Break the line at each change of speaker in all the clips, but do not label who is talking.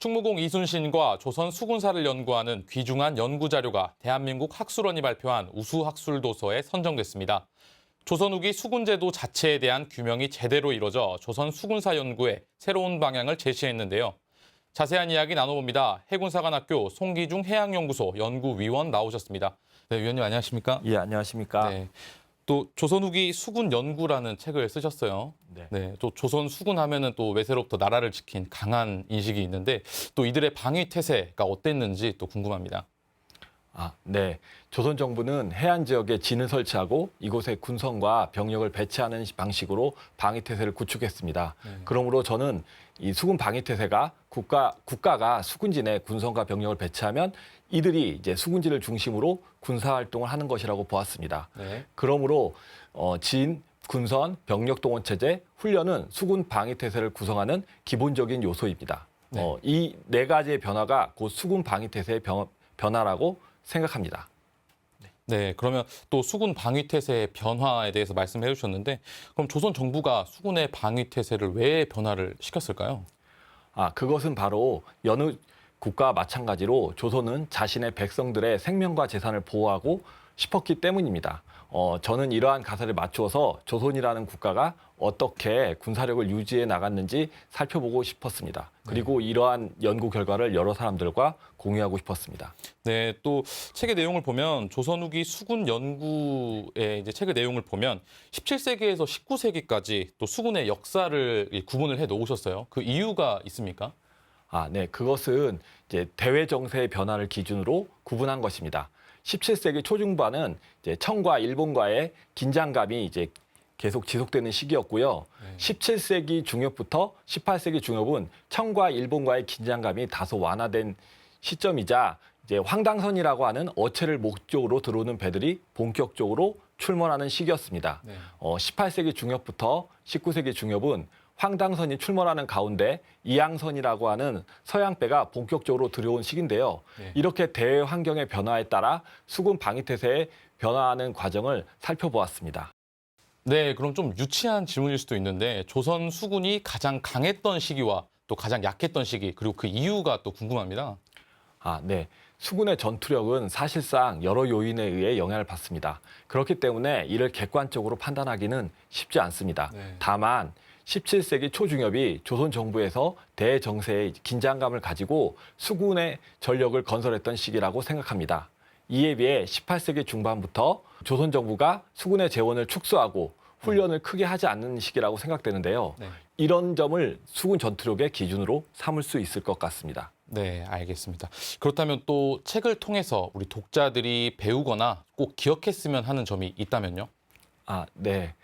충무공 이순신과 조선 수군사를 연구하는 귀중한 연구 자료가 대한민국 학술원이 발표한 우수학술도서에 선정됐습니다. 조선 후기 수군제도 자체에 대한 규명이 제대로 이뤄져 조선 수군사 연구에 새로운 방향을 제시했는데요. 자세한 이야기 나눠봅니다. 해군사관학교 송기중 해양연구소 연구위원 나오셨습니다. 네, 위원님 안녕하십니까?
예, 안녕하십니까?
네. 또 조선 후기 수군 연구라는 책을 쓰셨어요. 네. 또 조선 수군 하면은 또 외세로부터 나라를 지킨 강한 인식이 있는데 또 이들의 방위 태세가 어땠는지 또 궁금합니다.
네. 조선 정부는 해안 지역에 진을 설치하고 이곳에 군선과 병력을 배치하는 방식으로 방위 태세를 구축했습니다. 그러므로 저는 이 수군 방위 태세가 국가가 수군진에 군선과 병력을 배치하면 이들이 이제 수군진을 중심으로 군사 활동을 하는 것이라고 보았습니다. 그러므로 진, 군선, 병력 동원 체제, 훈련은 수군 방위 태세를 구성하는 기본적인 요소입니다. 이 네 가지의 변화가 곧 수군 방위 태세의 변화라고 생각합니다.
네, 그러면 또 수군 방위 태세의 변화에 대해서 말씀해 주셨는데 그럼 조선 정부가 수군의 방위 태세를 왜 변화를 시켰을까요?
그것은 바로 여느 국가와 마찬가지로 조선은 자신의 백성들의 생명과 재산을 보호하고 싶었기 때문입니다. 저는 이러한 가설에 맞추어서 조선이라는 국가가 어떻게 군사력을 유지해 나갔는지 살펴보고 싶었습니다. 그리고 이러한 연구 결과를 여러 사람들과 공유하고 싶었습니다.
네, 또 책의 내용을 보면 조선 후기 수군 연구의 이제 책의 내용을 보면 17세기에서 19세기까지 또 수군의 역사를 구분을 해 놓으셨어요. 그 이유가 있습니까?
네, 그것은 이제 대외 정세의 변화를 기준으로 구분한 것입니다. 17세기 초중반은 이제 청과 일본과의 긴장감이 이제 계속 지속되는 시기였고요. 17세기 중엽부터 18세기 중엽은 청과 일본과의 긴장감이 다소 완화된 시점이자 이제 황당선이라고 하는 어체를 목적으로 들어오는 배들이 본격적으로 출몰하는 시기였습니다. 18세기 중엽부터 19세기 중엽은 황당선이 출몰하는 가운데 이항선이라고 하는 서양배가 본격적으로 들어온 시기인데요. 이렇게 대외 환경의 변화에 따라 수군 방위태세의 변화하는 과정을 살펴보았습니다.
네, 그럼 좀 유치한 질문일 수도 있는데 조선 수군이 가장 강했던 시기와 또 가장 약했던 시기 그리고 그 이유가 또 궁금합니다.
네. 수군의 전투력은 사실상 여러 요인에 의해 영향을 받습니다. 그렇기 때문에 이를 객관적으로 판단하기는 쉽지 않습니다. 다만 17세기 초중엽이 조선 정부에서 대정세의 긴장감을 가지고 수군의 전력을 건설했던 시기라고 생각합니다. 이에 비해 18세기 중반부터 조선 정부가 수군의 재원을 축소하고 훈련을 크게 하지 않는 시기라고 생각되는데요. 이런 점을 수군 전투력의 기준으로 삼을 수 있을 것 같습니다.
네, 알겠습니다. 그렇다면 또 책을 통해서 우리 독자들이 배우거나 꼭 기억했으면 하는 점이 있다면요?
네.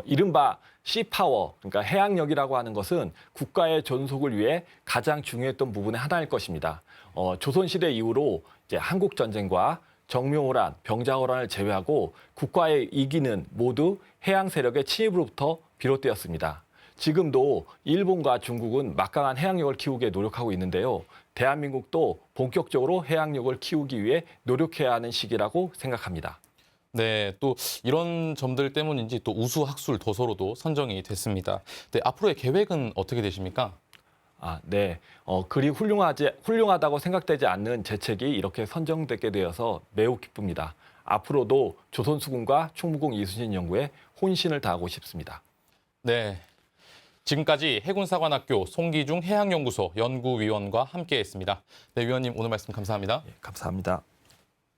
이른바 시파워, 그러니까 해양력이라고 하는 것은 국가의 존속을 위해 가장 중요했던 부분의 하나일 것입니다. 조선시대 이후로 이제 한국전쟁과 정묘호란, 병자호란을 제외하고 국가의 이기는 모두 해양 세력의 침입으로부터 비롯되었습니다. 지금도 일본과 중국은 막강한 해양력을 키우기에 노력하고 있는데요. 대한민국도 본격적으로 해양력을 키우기 위해 노력해야 하는 시기라고 생각합니다.
네, 또 이런 점들 때문인지 또 우수학술 도서로도 선정이 됐습니다. 네, 앞으로의 계획은 어떻게 되십니까?
네. 그리 훌륭하다고 생각되지 않는 제 책이 이렇게 선정되게 되어서 매우 기쁩니다. 앞으로도 조선수군과 충무공 이순신 연구에 혼신을 다하고 싶습니다.
네. 지금까지 해군사관학교 송기중 해양연구소 연구위원과 함께했습니다. 네, 위원님 오늘 말씀 감사합니다.
감사합니다.